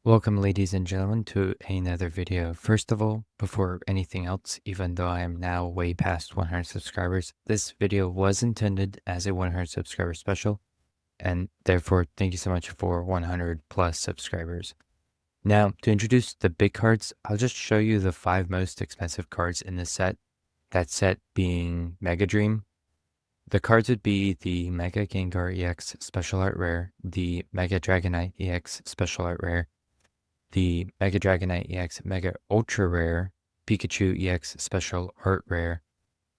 Welcome, ladies and gentlemen, to another video. First of all, before anything else, even though I am now way past 100 subscribers, this video was intended as a 100 subscriber special, and therefore, thank you so much for 100 plus subscribers. Now, to introduce the big cards, I'll just show you the 5 most expensive cards in this set, that set being Mega Dream. The cards would be the Mega Gengar EX Special Art Rare, the Mega Dragonite EX Special Art Rare, the Mega Dragonite EX Mega Ultra Rare, Pikachu EX Special Art Rare,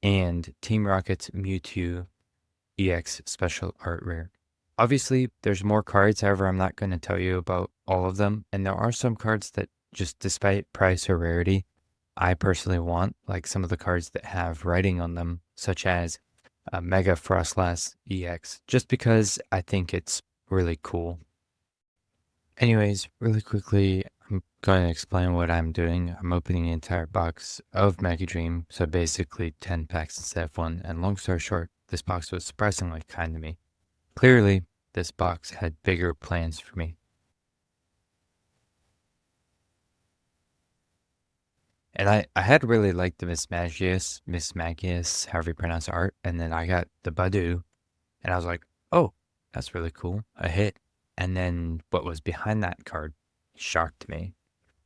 and Team Rocket's Mewtwo EX Special Art Rare. Obviously, there's more cards, however, I'm not going to tell you about all of them, and there are some cards that just despite price or rarity, I personally want, like some of the cards that have writing on them, such as Mega Frostlass EX, just because I think it's really cool. Anyways, really quickly, I'm going to explain what I'm doing. I'm opening the entire box of Mega Dream, so basically 10 packs instead of one. And long story short, this box was surprisingly kind to me. Clearly, this box had bigger plans for me. And I had really liked the Miss Magius, however you pronounce art, and then I got the Badu, and I was like, oh, that's really cool, a hit. And then what was behind that card shocked me.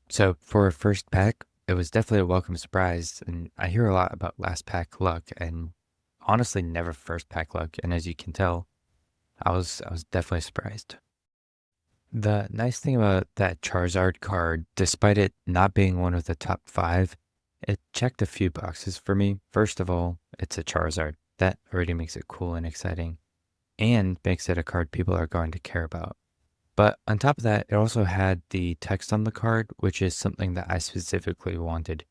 So for a first pack, it was definitely a welcome surprise, and I hear a lot about last pack luck, and honestly never first pack luck, and as you can tell, I was definitely surprised. The nice thing about that Charizard card, despite it not being one of the top 5, it checked a few boxes for me. First of all, it's a Charizard. That already makes it cool and exciting, and makes it a card people are going to care about. But on top of that, it also had the text on the card, which is something that I specifically wanted.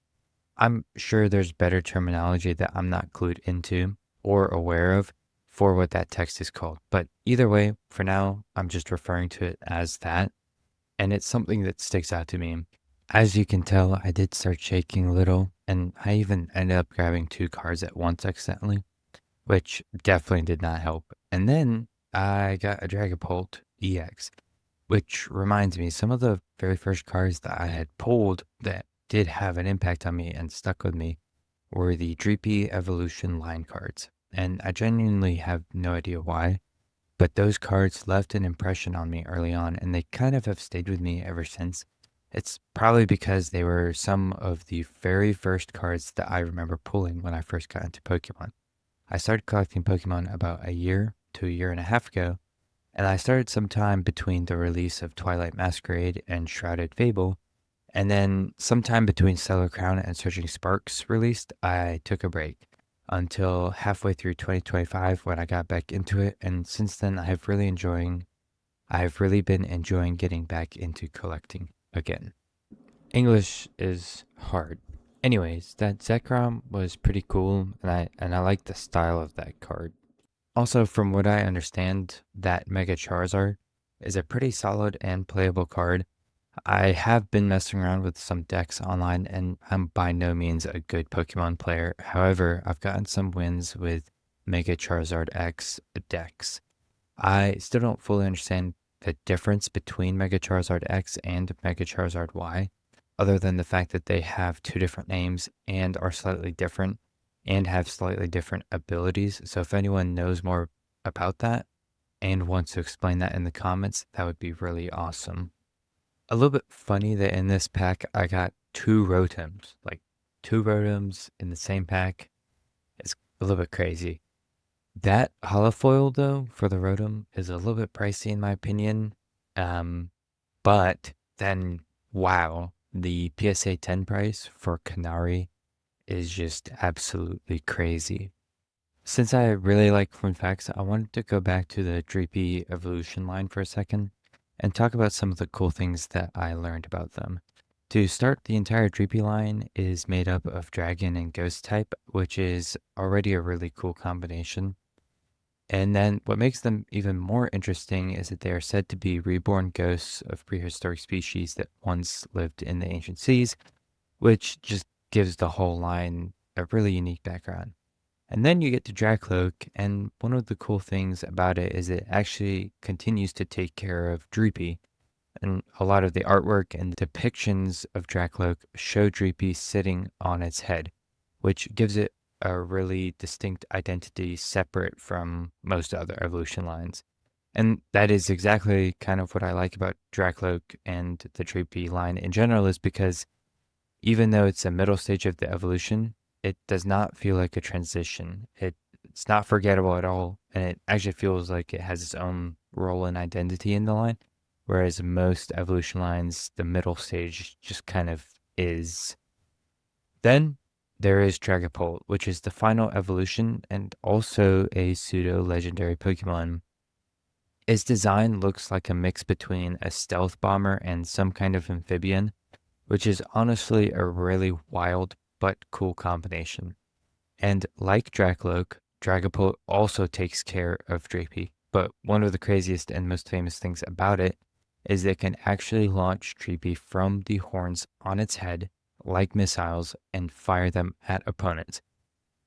I'm sure there's better terminology that I'm not clued into or aware of for what that text is called. But either way, for now, I'm just referring to it as that. And it's something that sticks out to me. As you can tell, I did start shaking a little, and I even ended up grabbing 2 cards at once accidentally, which definitely did not help. And then I got a Dragapult EX. Which reminds me, some of the very first cards that I had pulled that did have an impact on me and stuck with me were the Dreepy Evolution line cards. And I genuinely have no idea why, but those cards left an impression on me early on, and they kind of have stayed with me ever since. It's probably because they were some of the very first cards that I remember pulling when I first got into Pokemon. I started collecting Pokemon about a year to a year and a half ago, and I started sometime between the release of Twilight Masquerade and Shrouded Fable, and then sometime between Stellar Crown and Surging Sparks released, I took a break until halfway through 2025 when I got back into it, and since then I've really been enjoying getting back into collecting again. English is hard. Anyways, that Zekrom was pretty cool, and I like the style of that card. Also, from what I understand, that Mega Charizard is a pretty solid and playable card. I have been messing around with some decks online, and I'm by no means a good Pokemon player. However, I've gotten some wins with Mega Charizard X decks. I still don't fully understand the difference between Mega Charizard X and Mega Charizard Y, other than the fact that they have 2 different names and are slightly different and have slightly different abilities. So if anyone knows more about that and wants to explain that in the comments, that would be really awesome. A little bit funny that in this pack, I got 2 Rotoms, like 2 Rotoms in the same pack. It's a little bit crazy. That holofoil though, for the Rotom is a little bit pricey in my opinion. But then, wow, the PSA 10 price for Canary is just absolutely crazy. Since I really like fun facts, I wanted to go back to the Dreepy Evolution line for a second and talk about some of the cool things that I learned about them. To start, the entire Dreepy line is made up of Dragon and Ghost type, which is already a really cool combination. And then what makes them even more interesting is that they are said to be reborn ghosts of prehistoric species that once lived in the ancient seas, which just gives the whole line a really unique background. And then you get to Dracloak, and one of the cool things about it is it actually continues to take care of Droopy. And a lot of the artwork and depictions of Dracloak show Dreepy sitting on its head, which gives it a really distinct identity separate from most other evolution lines. And that is exactly kind of what I like about Dracloak and the Dreepy line in general, is because even though it's a middle stage of the evolution, it does not feel like a transition. It's not forgettable at all, and it actually feels like it has its own role and identity in the line. Whereas most evolution lines, the middle stage just kind of is. Then there is Dragapult, which is the final evolution and also a pseudo legendary Pokemon. Its design looks like a mix between a stealth bomber and some kind of amphibian, which is honestly a really wild but cool combination. And like Dracloak, Dragapult also takes care of Dreepy. But one of the craziest and most famous things about it is it can actually launch Dreepy from the horns on its head like missiles and fire them at opponents.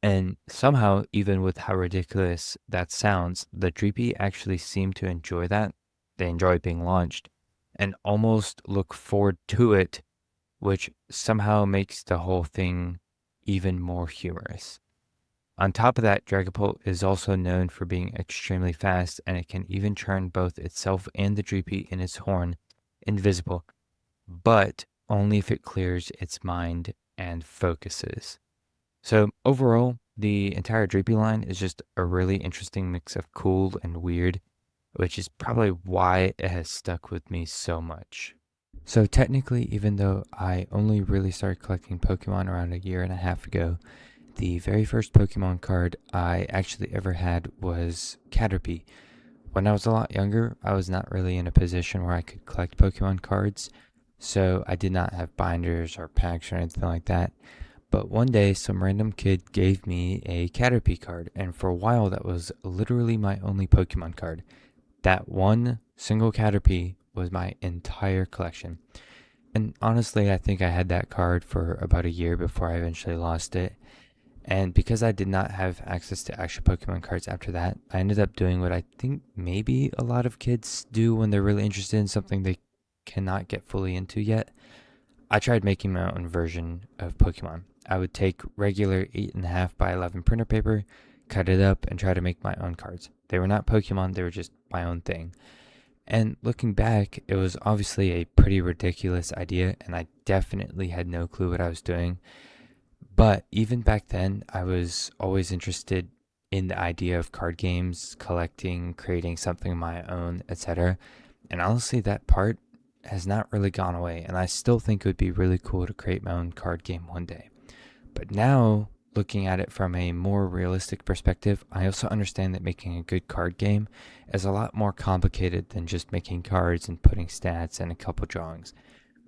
And somehow, even with how ridiculous that sounds, the Dreepy actually seem to enjoy that. They enjoy being launched and almost look forward to it, which somehow makes the whole thing even more humorous. On top of that, Dragapult is also known for being extremely fast, and it can even turn both itself and the Dreepy in its horn invisible, but only if it clears its mind and focuses. So overall, the entire Dreepy line is just a really interesting mix of cool and weird, which is probably why it has stuck with me so much. So technically, even though I only really started collecting Pokemon around a year and a half ago, the very first Pokemon card I actually ever had was Caterpie. When I was a lot younger, I was not really in a position where I could collect Pokemon cards, so I did not have binders or packs or anything like that. But one day, some random kid gave me a Caterpie card, and for a while, that was literally my only Pokemon card. That one single Caterpie was my entire collection. And honestly, I think I had that card for about a year before I eventually lost it. And because I did not have access to actual Pokemon cards after that, I ended up doing what I think maybe a lot of kids do when they're really interested in something they cannot get fully into yet. I tried making my own version of Pokemon. I would take regular 8.5 by 11 printer paper, cut it up, and try to make my own cards. They were not Pokemon, they were just my own thing. And looking back, it was obviously a pretty ridiculous idea, and I definitely had no clue what I was doing. But even back then, I was always interested in the idea of card games, collecting, creating something of my own, etc. And honestly, that part has not really gone away, and I still think it would be really cool to create my own card game one day. But now, looking at it from a more realistic perspective, I also understand that making a good card game is a lot more complicated than just making cards and putting stats and a couple drawings.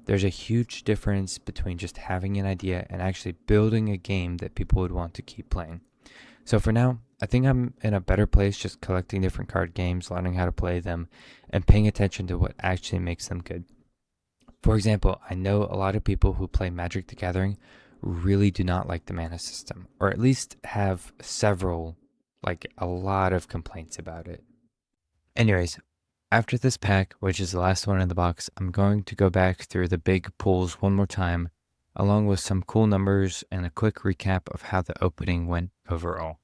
There's a huge difference between just having an idea and actually building a game that people would want to keep playing. So for now, I think I'm in a better place just collecting different card games, learning how to play them, and paying attention to what actually makes them good. For example, I know a lot of people who play Magic the Gathering really do not like the mana system, or at least have several, like a lot of complaints about it. Anyways, after this pack, which is the last one in the box, I'm going to go back through the big pulls one more time, along with some cool numbers and a quick recap of how the opening went overall.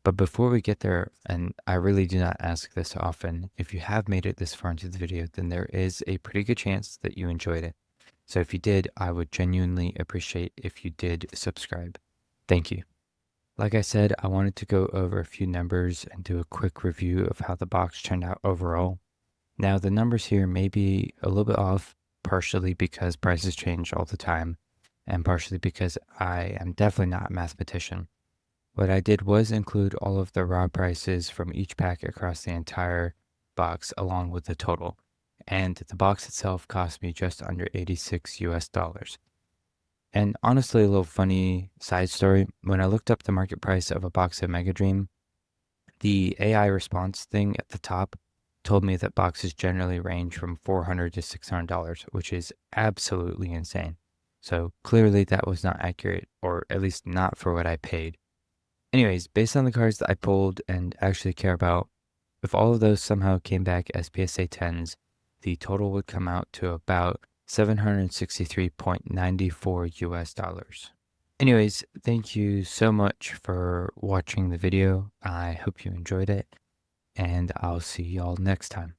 But before we get there, and I really do not ask this often, if you have made it this far into the video, then there is a pretty good chance that you enjoyed it. So if you did, I would genuinely appreciate if you did subscribe. Thank you. Like I said, I wanted to go over a few numbers and do a quick review of how the box turned out overall. Now, the numbers here may be a little bit off, partially because prices change all the time, and partially because I am definitely not a mathematician. What I did was include all of the raw prices from each pack across the entire box along with the total. And the box itself cost me just under 86 US dollars. And honestly, a little funny side story, when I looked up the market price of a box of Mega Dream, the AI response thing at the top told me that boxes generally range from $400 to $600, which is absolutely insane. So clearly that was not accurate, or at least not for what I paid. Anyways, based on the cards that I pulled and actually care about, if all of those somehow came back as PSA 10s, the total would come out to about $763.94 US. Anyways, thank you so much for watching the video. I hope you enjoyed it, and I'll see y'all next time.